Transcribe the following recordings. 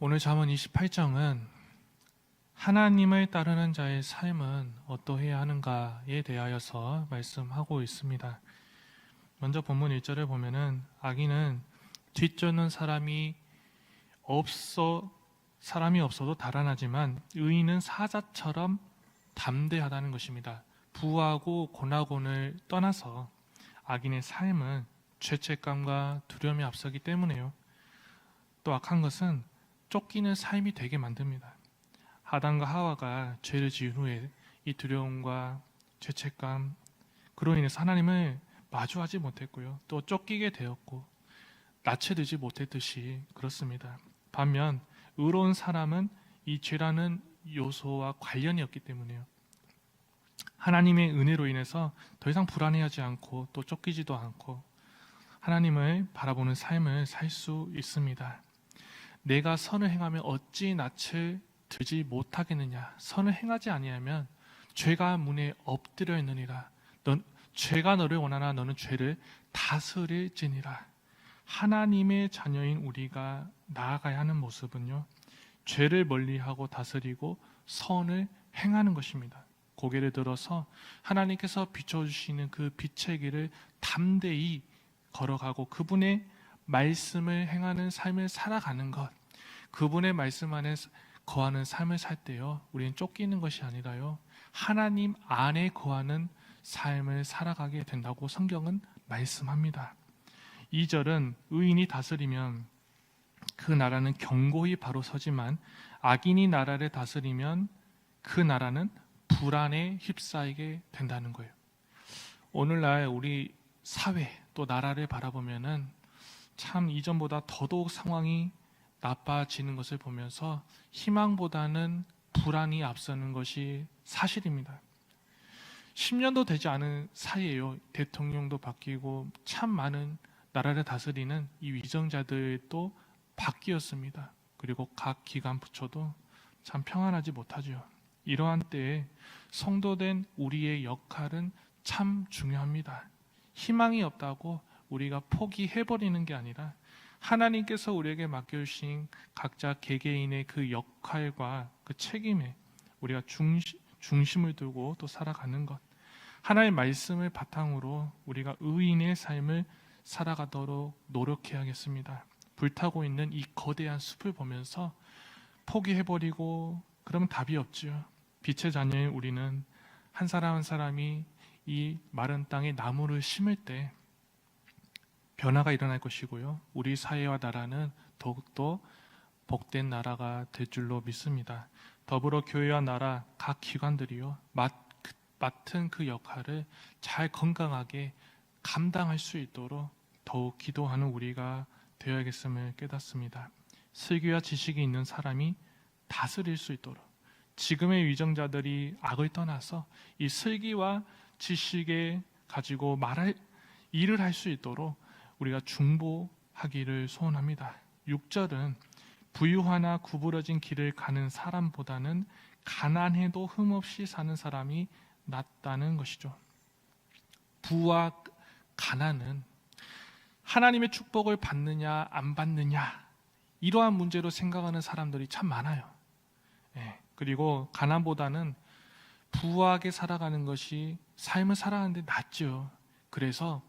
오늘 잠언 28장은 하나님을 따르는 자의 삶은 어떠해야 하는가에 대하여서 말씀하고 있습니다. 먼저 본문 1절을 보면은 악인은 뒤쫓는 사람이 없어도 달아나지만 의인은 사자처럼 담대하다는 것입니다. 부하고 고나곤을 떠나서 악인의 삶은 죄책감과 두려움이 앞서기 때문에요. 또 악한 것은 쫓기는 삶이 되게 만듭니다. 아담과 하와가 죄를 지은 후에 이 두려움과 죄책감, 그로 인해서 하나님을 마주하지 못했고요. 또 쫓기게 되었고 낯을 못했듯이 그렇습니다. 반면 의로운 사람은 이 죄라는 요소와 관련이 없기 때문에요. 하나님의 은혜로 인해서 더 이상 불안해하지 않고 또 쫓기지도 않고 하나님을 바라보는 삶을 살 수 있습니다. 내가 선을 행하면 어찌 낯을 들지 못하겠느냐. 선을 행하지 아니하면 죄가 문에 엎드려 있느니라. 죄가 너를 원하나 너는 죄를 다스릴지니라. 하나님의 자녀인 우리가 나아가야 하는 모습은요, 죄를 멀리하고 다스리고 선을 행하는 것입니다. 고개를 들어서 하나님께서 비춰주시는 그 빛의 길을 담대히 걸어가고 그분의 말씀을 행하는 삶을 살아가는 것, 그분의 말씀 안에 거하는 삶을 살 때요, 우리는 쫓기는 것이 아니라요, 하나님 안에 거하는 삶을 살아가게 된다고 성경은 말씀합니다. 2절은 의인이 다스리면 그 나라는 견고히 바로 서지만 악인이 나라를 다스리면 그 나라는 불안에 휩싸이게 된다는 거예요. 오늘날 우리 사회 또 나라를 바라보면은 참 이전보다 더더욱 상황이 나빠지는 것을 보면서 희망보다는 불안이 앞서는 것이 사실입니다. 10년도 되지 않은 사이에요. 대통령도 바뀌고 참 많은 나라를 다스리는 이 위정자들도 바뀌었습니다. 그리고 각 기관 부처도 참 평안하지 못하죠. 이러한 때에 성도된 우리의 역할은 참 중요합니다. 희망이 없다고 우리가 포기해버리는 게 아니라 하나님께서 우리에게 맡겨주신 각자 개개인의 그 역할과 그 책임에 우리가 중심을 두고 또 살아가는 것, 하나님의 말씀을 바탕으로 우리가 의인의 삶을 살아가도록 노력해야겠습니다. 불타고 있는 이 거대한 숲을 보면서 포기해버리고 그러면 답이 없죠. 빛의 자녀인 우리는 한 사람 한 사람이 이 마른 땅에 나무를 심을 때 변화가 일어날 것이고요, 우리 사회와 나라는 더욱더 복된 나라가 될 줄로 믿습니다. 더불어 교회와 나라 각 기관들이요, 맡은 그 역할을 잘 건강하게 감당할 수 있도록 더욱 기도하는 우리가 되어야겠음을 깨닫습니다. 슬기와 지식이 있는 사람이 다스릴 수 있도록 지금의 위정자들이 악을 떠나서 이 슬기와 지식에 가지고 일을 할 수 있도록 우리가 중보하기를 소원합니다. 6절은 부유하나 구부러진 길을 가는 사람보다는 가난해도 흠없이 사는 사람이 낫다는 것이죠. 부와 가난은 하나님의 축복을 받느냐 안 받느냐, 이러한 문제로 생각하는 사람들이 참 많아요. 그리고 가난보다는 부하게 살아가는 것이 삶을 살아가는데 낫죠. 그래서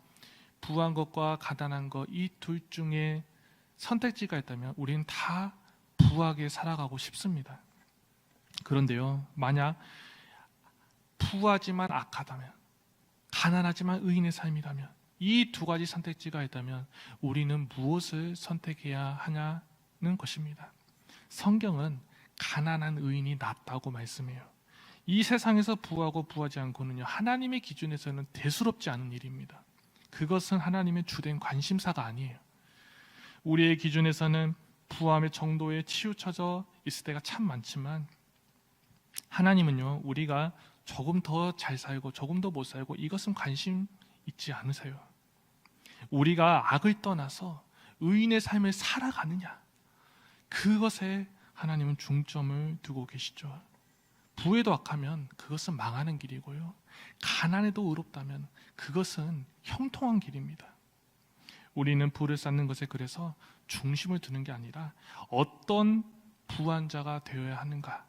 부한 것과 가난한 것, 이 둘 중에 선택지가 있다면 우리는 다 부하게 살아가고 싶습니다. 그런데요, 만약 부하지만 악하다면, 가난하지만 의인의 삶이라면, 이 두 가지 선택지가 있다면 우리는 무엇을 선택해야 하냐는 것입니다. 성경은 가난한 의인이 낫다고 말씀해요. 이 세상에서 부하고 부하지 않고는요, 하나님의 기준에서는 대수롭지 않은 일입니다. 그것은 하나님의 주된 관심사가 아니에요. 우리의 기준에서는 부함의 정도에 치우쳐져 있을 때가 참 많지만 하나님은요, 우리가 조금 더 잘 살고 조금 더 못 살고 이것은 관심 있지 않으세요. 우리가 악을 떠나서 의인의 삶을 살아가느냐, 그것에 하나님은 중점을 두고 계시죠. 부에도 악하면 그것은 망하는 길이고요, 가난해도 의롭다면 그것은 형통한 길입니다. 우리는 부를 쌓는 것에 그래서 중심을 두는 게 아니라 어떤 부한 자가 되어야 하는가?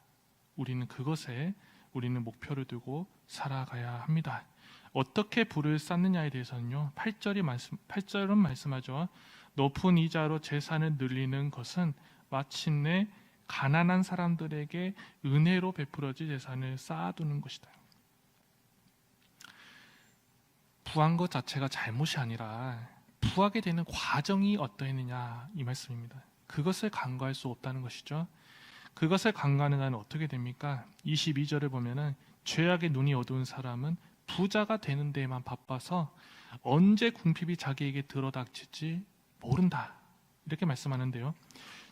우리는 그것에 우리는 목표를 두고 살아가야 합니다. 어떻게 부를 쌓느냐에 대해서는요, 8절은 말씀하죠. 높은 이자로 재산을 늘리는 것은 마침내 가난한 사람들에게 은혜로 베풀어진 재산을 쌓아두는 것이다. 부한 것 자체가 잘못이 아니라 부하게 되는 과정이 어떠했느냐, 이 말씀입니다. 그것을 간과할 수 없다는 것이죠. 그것을 간과하는 자는 어떻게 됩니까? 22절을 보면은 죄악의 눈이 어두운 사람은 부자가 되는 데에만 바빠서 언제 궁핍이 자기에게 들어닥칠지 모른다, 이렇게 말씀하는데요.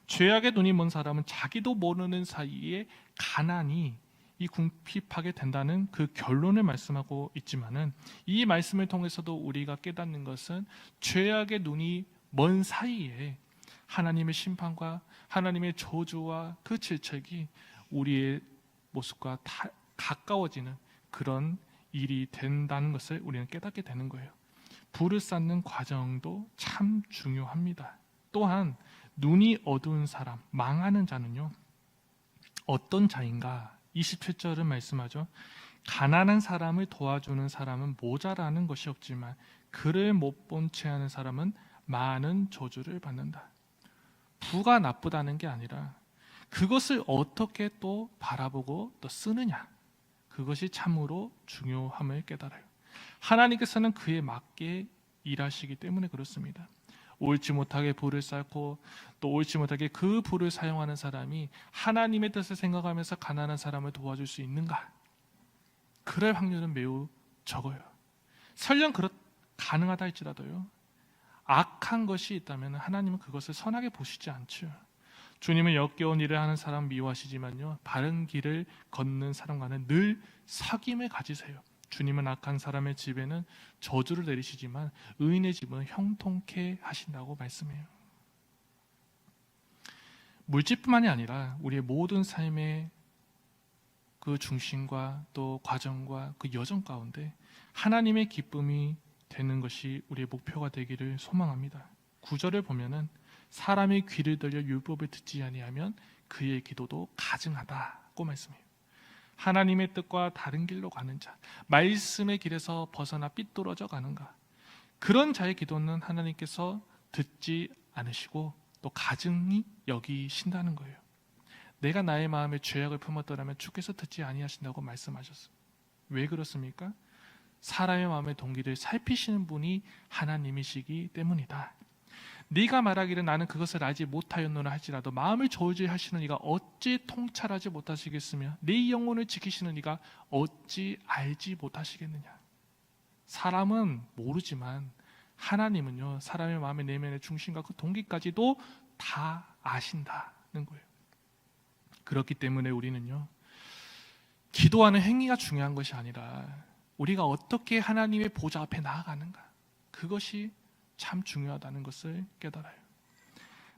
죄악의 눈이 먼 사람은 자기도 모르는 사이에 가난이 이 궁핍하게 된다는 그 결론을 말씀하고 있지만은, 이 말씀을 통해서도 우리가 깨닫는 것은 죄악의 눈이 먼 사이에 하나님의 심판과 하나님의 저주와 그 질책이 우리의 모습과 가까워지는 그런 일이 된다는 것을 우리는 깨닫게 되는 거예요. 부를 쌓는 과정도 참 중요합니다. 또한 눈이 어두운 사람, 망하는 자는요, 어떤 자인가? 27절은 말씀하죠. 가난한 사람을 도와주는 사람은 모자라는 것이 없지만 그를 못 본 채 하는 사람은 많은 저주를 받는다. 부가 나쁘다는 게 아니라 그것을 어떻게 또 바라보고 또 쓰느냐, 그것이 참으로 중요함을 깨달아요. 하나님께서는 그에 맞게 일하시기 때문에 그렇습니다. 옳지 못하게 부를 쌓고 또 옳지 못하게 그 부를 사용하는 사람이 하나님의 뜻을 생각하면서 가난한 사람을 도와줄 수 있는가? 그럴 확률은 매우 적어요. 설령 가능하다 할지라도요, 악한 것이 있다면 하나님은 그것을 선하게 보시지 않죠. 주님은 역겨운 일을 하는 사람 미워하시지만요, 바른 길을 걷는 사람과는 늘 사귐을 가지세요. 주님은 악한 사람의 집에는 저주를 내리시지만 의인의 집은 형통케 하신다고 말씀해요. 물질뿐만이 아니라 우리의 모든 삶의 그 중심과 또 과정과 그 여정 가운데 하나님의 기쁨이 되는 것이 우리의 목표가 되기를 소망합니다. 9절을 보면은 사람이 귀를 들여 율법을 듣지 아니하면 그의 기도도 가증하다고 말씀해요. 하나님의 뜻과 다른 길로 가는 자, 말씀의 길에서 벗어나 삐뚤어져 가는가, 그런 자의 기도는 하나님께서 듣지 않으시고 또 가증히 여기신다는 거예요. 내가 나의 마음에 죄악을 품었더라면 주께서 듣지 아니하신다고 말씀하셨어요. 왜 그렇습니까? 사람의 마음의 동기를 살피시는 분이 하나님이시기 때문이다. 네가 말하기를 나는 그것을 알지 못하였노라 할지라도 마음을 저울질하시는 이가 어찌 통찰하지 못하시겠으며 네 영혼을 지키시는 이가 어찌 알지 못하시겠느냐. 사람은 모르지만 하나님은요, 사람의 마음의 내면의 중심과 그 동기까지도 다 아신다는 거예요. 그렇기 때문에 우리는요, 기도하는 행위가 중요한 것이 아니라 우리가 어떻게 하나님의 보좌 앞에 나아가는가, 그것이 참 중요하다는 것을 깨달아요.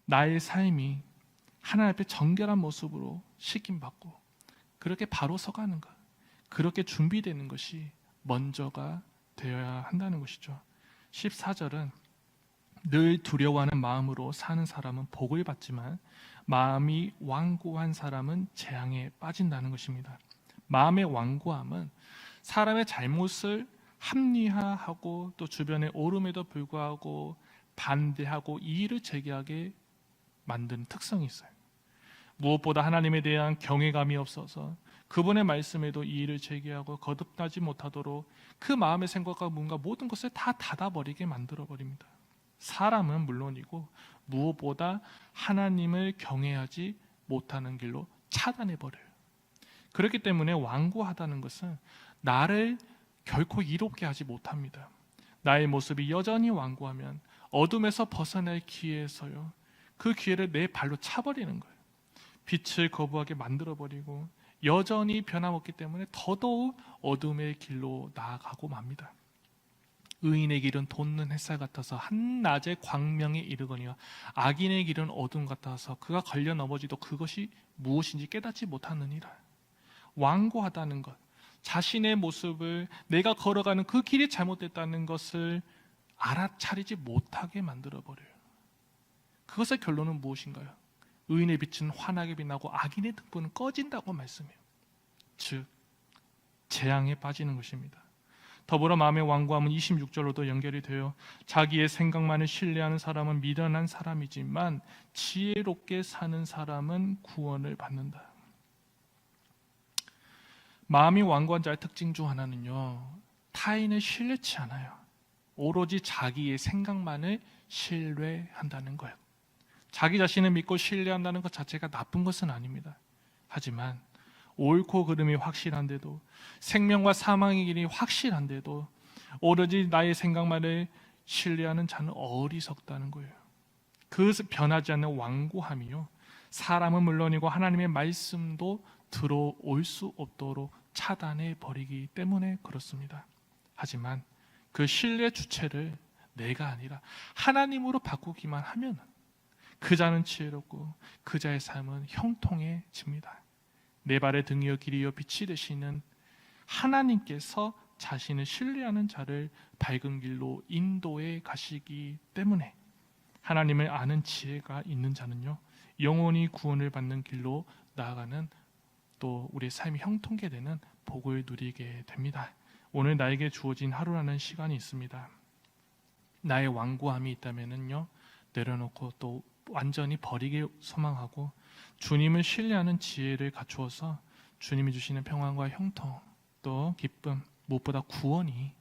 나의 삶이 하나님 앞에 정결한 모습으로 씻김받고 그렇게 바로 서가는 것, 그렇게 준비되는 것이 먼저가 되어야 한다는 것이죠. 14절은 늘 두려워하는 마음으로 사는 사람은 복을 받지만 마음이 완고한 사람은 재앙에 빠진다는 것입니다. 마음의 완고함은 사람의 잘못을 합리화하고 또 주변의 오름에도 불구하고 반대하고 이의를 제기하게 만드는 특성이 있어요. 무엇보다 하나님에 대한 경외감이 없어서 그분의 말씀에도 이의를 제기하고 거듭나지 못하도록 그 마음의 생각과 뭔가 모든 것을 다 닫아버리게 만들어버립니다. 사람은 물론이고 무엇보다 하나님을 경외하지 못하는 길로 차단해버려요. 그렇기 때문에 완고하다는 것은 나를 결코 이롭게 하지 못합니다. 나의 모습이 여전히 완고하면 어둠에서 벗어날 기회에서요, 그 기회를 내 발로 차버리는 거예요. 빛을 거부하게 만들어버리고 여전히 변함없기 때문에 더더욱 어둠의 길로 나아가고 맙니다. 의인의 길은 돋는 햇살 같아서 한낮의 광명에 이르거니와 악인의 길은 어둠 같아서 그가 걸려 넘어지도 그것이 무엇인지 깨닫지 못하느니라. 완고하다는 것, 자신의 모습을 내가 걸어가는 그 길이 잘못됐다는 것을 알아차리지 못하게 만들어버려요. 그것의 결론은 무엇인가요? 의인의 빛은 환하게 빛나고 악인의 등불은 꺼진다고 말씀해요. 즉 재앙에 빠지는 것입니다. 더불어 마음의 완고함은 26절로도 연결이 되어 자기의 생각만을 신뢰하는 사람은 미련한 사람이지만 지혜롭게 사는 사람은 구원을 받는다. 마음이 완고한 자의 특징 중 하나는요, 타인을 신뢰치 않아요. 오로지 자기의 생각만을 신뢰한다는 거예요. 자기 자신을 믿고 신뢰한다는 것 자체가 나쁜 것은 아닙니다. 하지만 옳고 그름이 확실한데도, 생명과 사망의 길이 확실한데도 오로지 나의 생각만을 신뢰하는 자는 어리석다는 거예요. 그 변하지 않는 완고함이요, 사람은 물론이고 하나님의 말씀도 들어올 수 없도록 차단해 버리기 때문에 그렇습니다. 하지만 그 신뢰 주체를 내가 아니라 하나님으로 바꾸기만 하면 그 자는 지혜롭고 그 자의 삶은 형통해집니다. 내 발의 등이여 길이여 빛이 되시는 하나님께서 자신을 신뢰하는 자를 밝은 길로 인도해 가시기 때문에 하나님을 아는 지혜가 있는 자는요, 영원히 구원을 받는 길로 나아가는, 또 우리의 삶이 형통케 되는 복을 누리게 됩니다. 오늘 나에게 주어진 하루라는 시간이 있습니다. 나의 완고함이 있다면요, 내려놓고 또 완전히 버리길 소망하고 주님을 신뢰하는 지혜를 갖추어서 주님이 주시는 평안과 형통, 또 기쁨, 무엇보다 구원이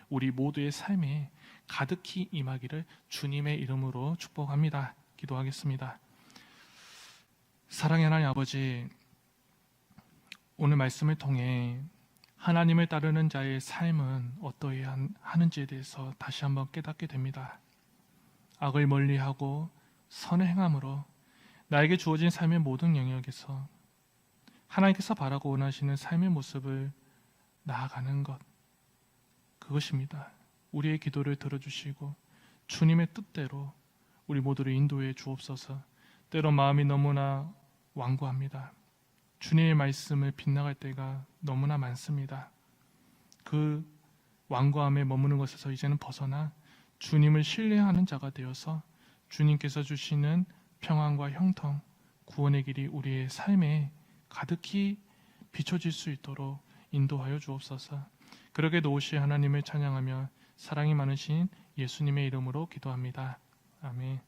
우리 모두의 삶에 가득히 임하기를 주님의 이름으로 축복합니다. 기도하겠습니다. 사랑의 하나님 아버지, 오늘 말씀을 통해 하나님을 따르는 자의 삶은 어떠해야 하는지에 대해서 다시 한번 깨닫게 됩니다. 악을 멀리하고 선을 행함으로 나에게 주어진 삶의 모든 영역에서 하나님께서 바라고 원하시는 삶의 모습을 나아가는 것, 그것입니다. 우리의 기도를 들어주시고 주님의 뜻대로 우리 모두를 인도해 주옵소서. 때로 마음이 너무나 완고합니다. 주님의 말씀을 빗나갈 때가 너무나 많습니다. 그 완고함에 머무는 것에서 이제는 벗어나 주님을 신뢰하는 자가 되어서 주님께서 주시는 평안과 형통, 구원의 길이 우리의 삶에 가득히 비춰질 수 있도록 인도하여 주옵소서. 그러게 노시 하나님을 찬양하며 사랑이 많으신 예수님의 이름으로 기도합니다. 아멘.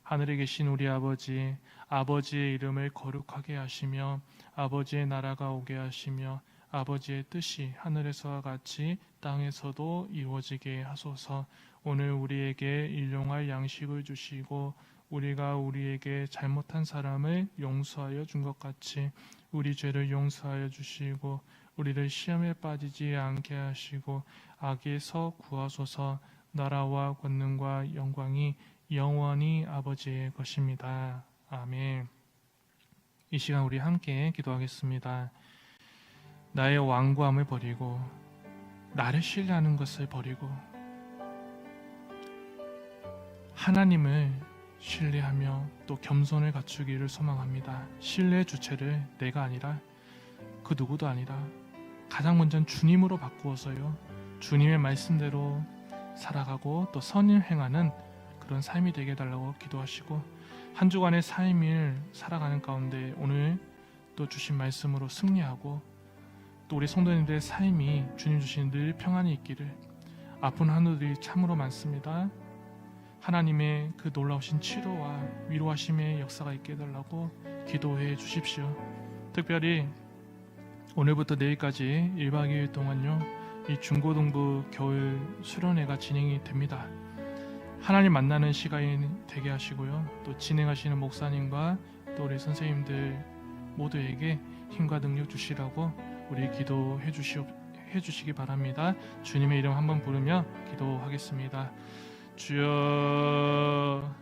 하늘에 계신 우리 아버지, 아버지의 이름을 거룩하게 하시며 아버지의 나라가 오게 하시며 아버지의 뜻이 하늘에서와 같이 땅에서도 이루어지게 하소서. 오늘 우리에게 일용할 양식을 주시고 우리가 우리에게 잘못한 사람을 용서하여 준 것 같이 우리 죄를 용서하여 주시고 우리를 시험에 빠지지 않게 하시고 악에서 구하소서. 나라와 권능과 영광이 영원히 아버지의 것입니다. 아멘. 이 시간 우리 함께 기도하겠습니다. 나의 완고함을 버리고 나를 신뢰하는 것을 버리고 하나님을 신뢰하며 또 겸손을 갖추기를 소망합니다. 신뢰의 주체를 내가 아니라 그 누구도 아니라 가장 먼저 주님으로 바꾸어서요, 주님의 말씀대로 살아가고 또 선을 행하는 그런 삶이 되게 해달라고 기도하시고, 한 주간의 삶을 살아가는 가운데 오늘 또 주신 말씀으로 승리하고 또 우리 성도님들의 삶이 주님 주신 늘 평안이 있기를. 아픈 한우들이 참으로 많습니다. 하나님의 그 놀라우신 치료와 위로하심의 역사가 있게 해달라고 기도해 주십시오. 특별히 오늘부터 내일까지 1박 2일 동안요, 이 중고등부 겨울 수련회가 진행이 됩니다. 하나님 만나는 시간이 되게 하시고요, 또 진행하시는 목사님과 또 우리 선생님들 모두에게 힘과 능력 주시라고 우리 기도해 주시기 바랍니다. 주님의 이름 한번 부르며 기도하겠습니다. 주여.